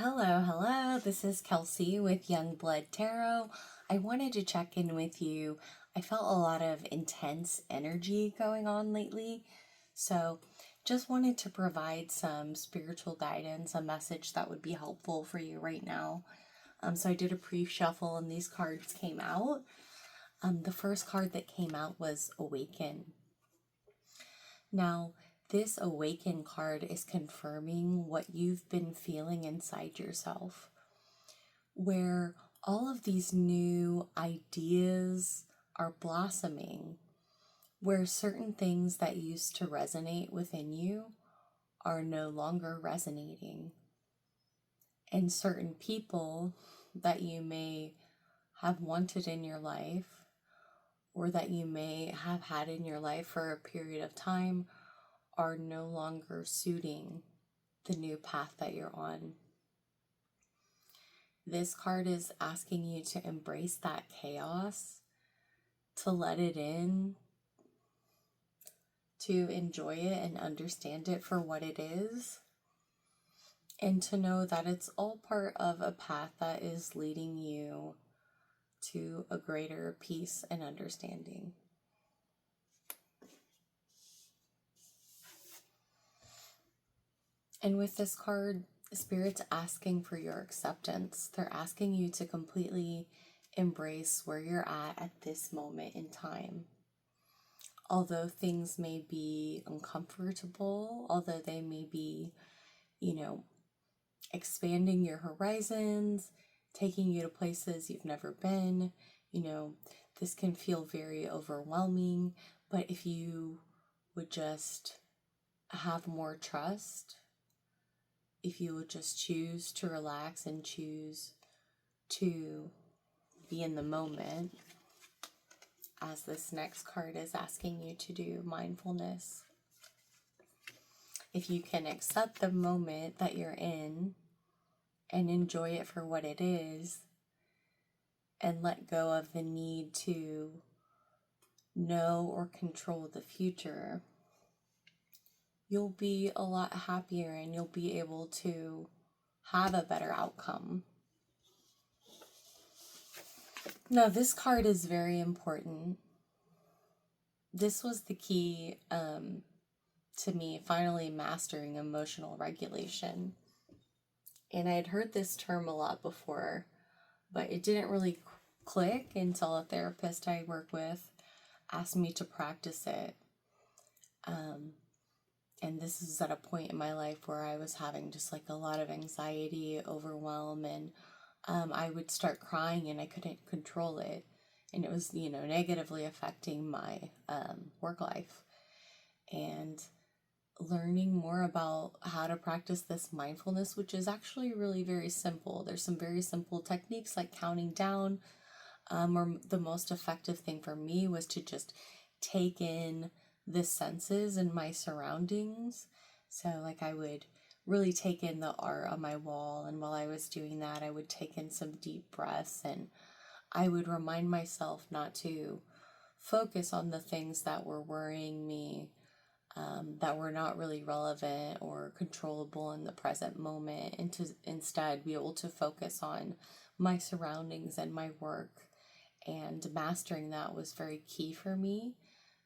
Hello. This is Kelsey with Young Blood Tarot. I wanted to check in with you. I felt a lot of intense energy going on lately, so just wanted to provide some spiritual guidance, a message that would be helpful for you right now. So I did a pre-shuffle and these cards came out. The first card that came out was Awaken. Now, this Awaken card is confirming what you've been feeling inside yourself, where all of these new ideas are blossoming, where certain things that used to resonate within you are no longer resonating, and certain people that you may have wanted in your life or that you may have had in your life for a period of time are no longer suiting the new path that you're on. This card is asking you to embrace that chaos, to let it in, to enjoy it and understand it for what it is, and to know that it's all part of a path that is leading you to a greater peace and understanding. And with this card, Spirit's asking for your acceptance. They're asking you to completely embrace where you're at this moment in time. Although things may be uncomfortable, although they may be, expanding your horizons, taking you to places you've never been, this can feel very overwhelming. But if you would just have more trust, if you would just choose to relax and choose to be in the moment, as this next card is asking you to do, mindfulness. If you can accept the moment that you're in and enjoy it for what it is, and let go of the need to know or control the future, you'll be a lot happier and you'll be able to have a better outcome. Now, this card is very important. This was the key to me finally mastering emotional regulation. And I had heard this term a lot before, but it didn't really click until a therapist I work with asked me to practice it. And this is at a point in my life where I was having just like a lot of anxiety, overwhelm, and I would start crying and I couldn't control it. And it was, negatively affecting my work life. And learning more about how to practice this mindfulness, which is actually really very simple. There's some very simple techniques like counting down, or the most effective thing for me was to just take in the senses and my surroundings. So like I would really take in the art on my wall, and while I was doing that, I would take in some deep breaths, and I would remind myself not to focus on the things that were worrying me, that were not really relevant or controllable in the present moment, and to instead be able to focus on my surroundings and my work. And mastering that was very key for me.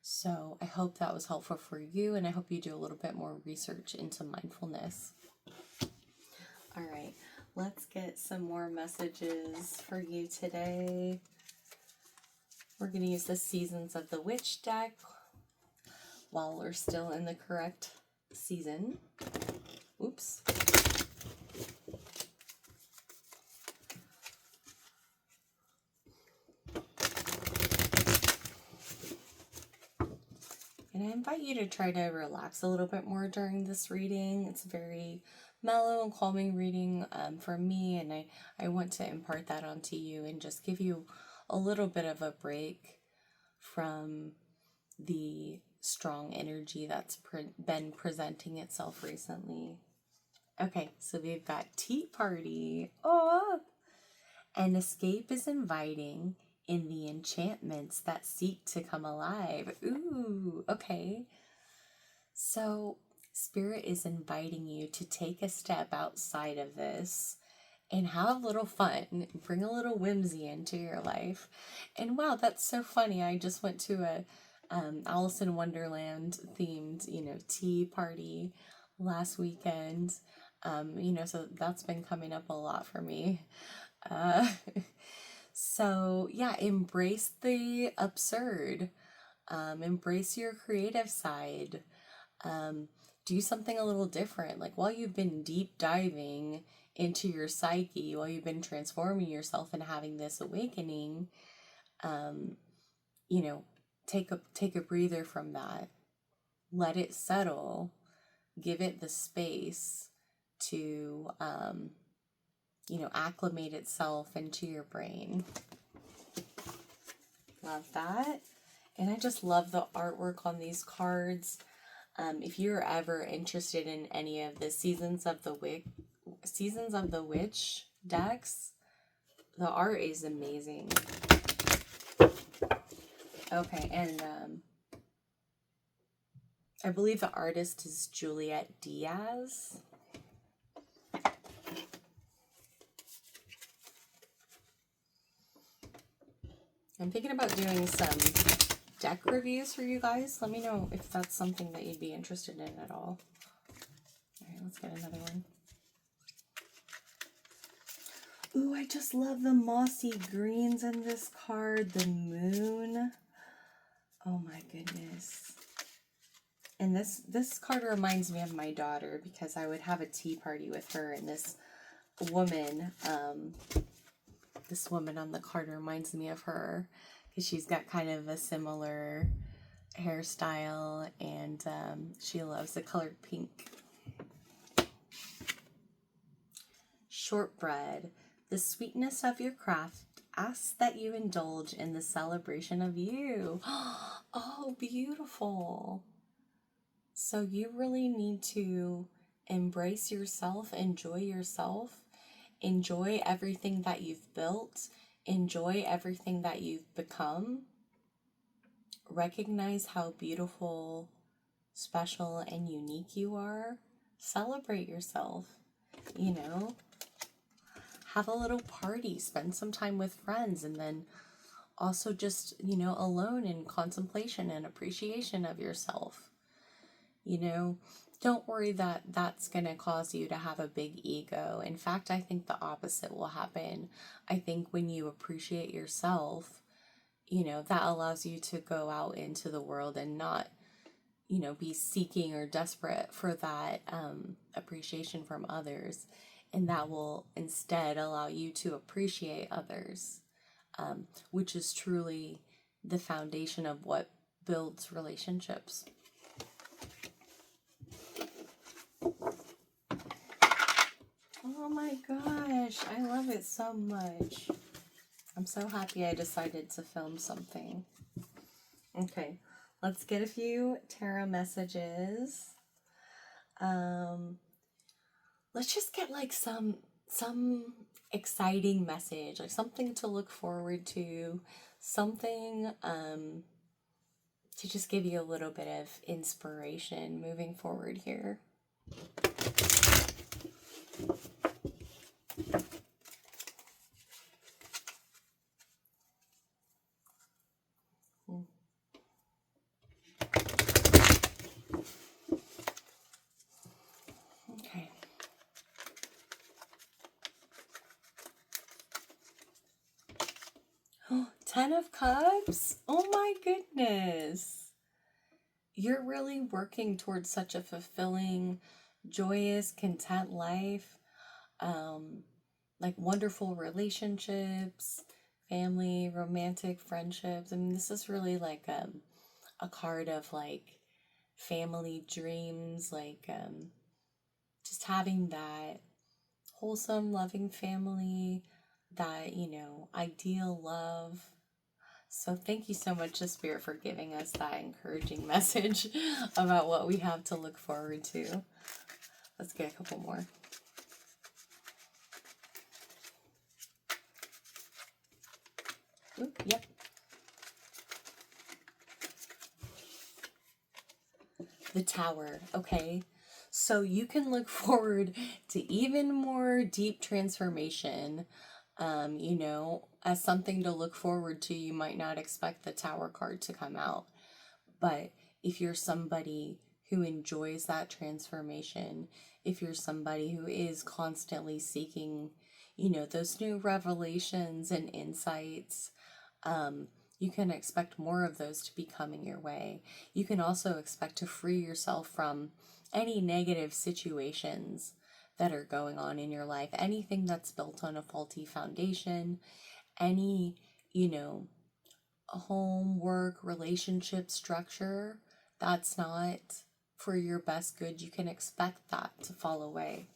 So I hope that was helpful for you, and I hope you do a little bit more research into mindfulness. All right, let's get some more messages for you today. We're going to use the Seasons of the Witch deck while we're still in the correct season. Oops. And I invite you to try to relax a little bit more during this reading. It's a very mellow and calming reading for me, and I want to impart that onto you and just give you a little bit of a break from the strong energy that's been presenting itself recently. Okay, so we've got Tea Party. Oh! An escape is inviting in the enchantments that seek to come alive. Ooh, okay. So Spirit is inviting you to take a step outside of this and have a little fun, bring a little whimsy into your life. And wow, that's so funny. I just went to a Alice in Wonderland themed, tea party last weekend. So that's been coming up a lot for me. Uh, so yeah, embrace the absurd. Embrace your creative side. Do something a little different. Like while you've been deep diving into your psyche, while you've been transforming yourself and having this awakening, um, you know, take a breather from that. Let it settle. Give it the space to acclimate itself into your brain. Love that. And I just love the artwork on these cards. If you're ever interested in any of the Seasons of the Witch decks, the art is amazing. Okay, and I believe the artist is Juliet Diaz. I'm thinking about doing some deck reviews for you guys. Let me know if that's something that you'd be interested in at all. All right, let's get another one. Ooh, I just love the mossy greens in this card. The moon. Oh my goodness. And this card reminds me of my daughter because I would have a tea party with her, and this woman on the card reminds me of her because she's got kind of a similar hairstyle, and she loves the color pink. Shortbread. The sweetness of your craft asks that you indulge in the celebration of you. Oh, beautiful. So you really need to embrace yourself, enjoy everything that you've built, enjoy everything that you've become. Recognize how beautiful, special, and unique you are. Celebrate yourself, Have a little party, spend some time with friends, and then also just, alone in contemplation and appreciation of yourself. Don't worry that that's going to cause you to have a big ego. In fact, I think the opposite will happen. I think when you appreciate yourself, that allows you to go out into the world and not, be seeking or desperate for that appreciation from others. And that will instead allow you to appreciate others, which is truly the foundation of what builds relationships. Oh my gosh, I love it so much. I'm so happy I decided to film something. Okay, let's get a few tarot messages. Let's just get like some exciting message, like something to look forward to, something to just give you a little bit of inspiration moving forward here. Okay. Ten of Cups? Oh my goodness. You're really working towards such a fulfilling, joyous, content life. Like wonderful relationships, family, romantic friendships. I mean, this is really like a card of like family dreams, like just having that wholesome, loving family, that, ideal love. So thank you so much to Spirit for giving us that encouraging message about what we have to look forward to. Let's get a couple more. Ooh, yep. The Tower. Okay. So you can look forward to even more deep transformation. As something to look forward to, you might not expect the Tower card to come out. But if you're somebody who enjoys that transformation, if you're somebody who is constantly seeking, those new revelations and insights, you can expect more of those to be coming your way. You can also expect to free yourself from any negative situations that are going on in your life, anything that's built on a faulty foundation, any, home, work, relationship structure that's not for your best good. You can expect that to fall away.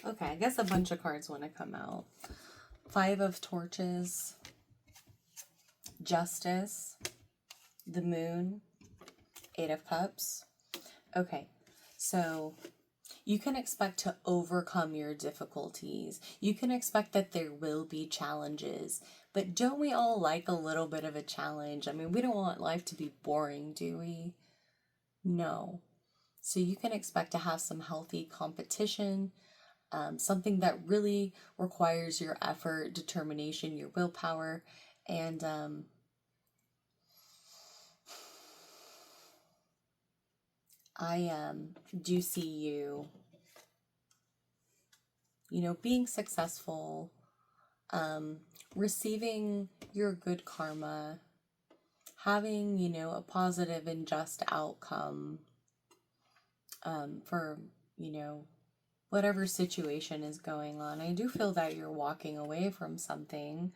Okay, I guess a bunch of cards want to come out. 5 of Torches, Justice, the Moon, 8 of Cups. Okay, so you can expect to overcome your difficulties. You can expect that there will be challenges. But don't we all like a little bit of a challenge? I mean, we don't want life to be boring, do we? No. So you can expect to have some healthy competition, something that really requires your effort, determination, your willpower, and I do see you, being successful, receiving your good karma, having, a positive and just outcome for, whatever situation is going on. I do feel that you're walking away from something,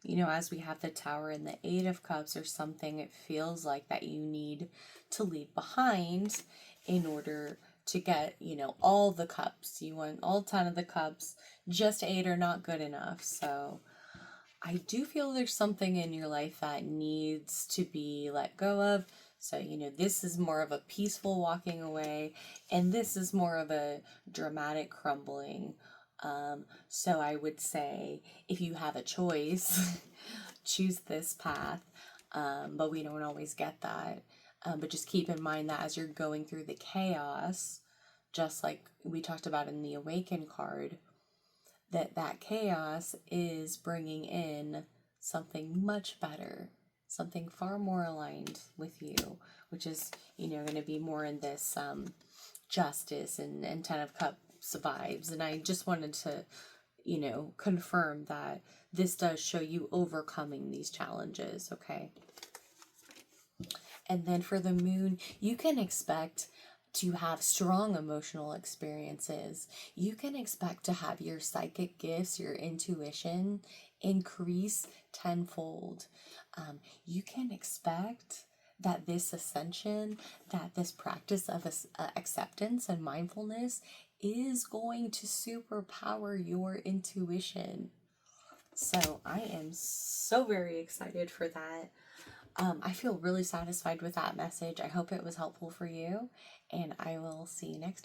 as we have the Tower and the 8 of Cups or something, it feels like that you need to leave behind in order to get, all the cups. You want all 10 of the cups, just 8 are not good enough. So I do feel there's something in your life that needs to be let go of. So, this is more of a peaceful walking away, and this is more of a dramatic crumbling. So I would say if you have a choice, choose this path. But we don't always get that. But just keep in mind that as you're going through the chaos, just like we talked about in the Awaken card, that chaos is bringing in something much better, something far more aligned with you, which is, going to be more in this justice and 10 of Cups vibes. And I just wanted to, confirm that this does show you overcoming these challenges, okay? And then for the Moon, you can expect to have strong emotional experiences. You can expect to have your psychic gifts, your intuition increase tenfold. You can expect that this ascension, that this practice of acceptance and mindfulness is going to superpower your intuition. So I am so very excited for that. I feel really satisfied with that message. I hope it was helpful for you, and I will see you next time.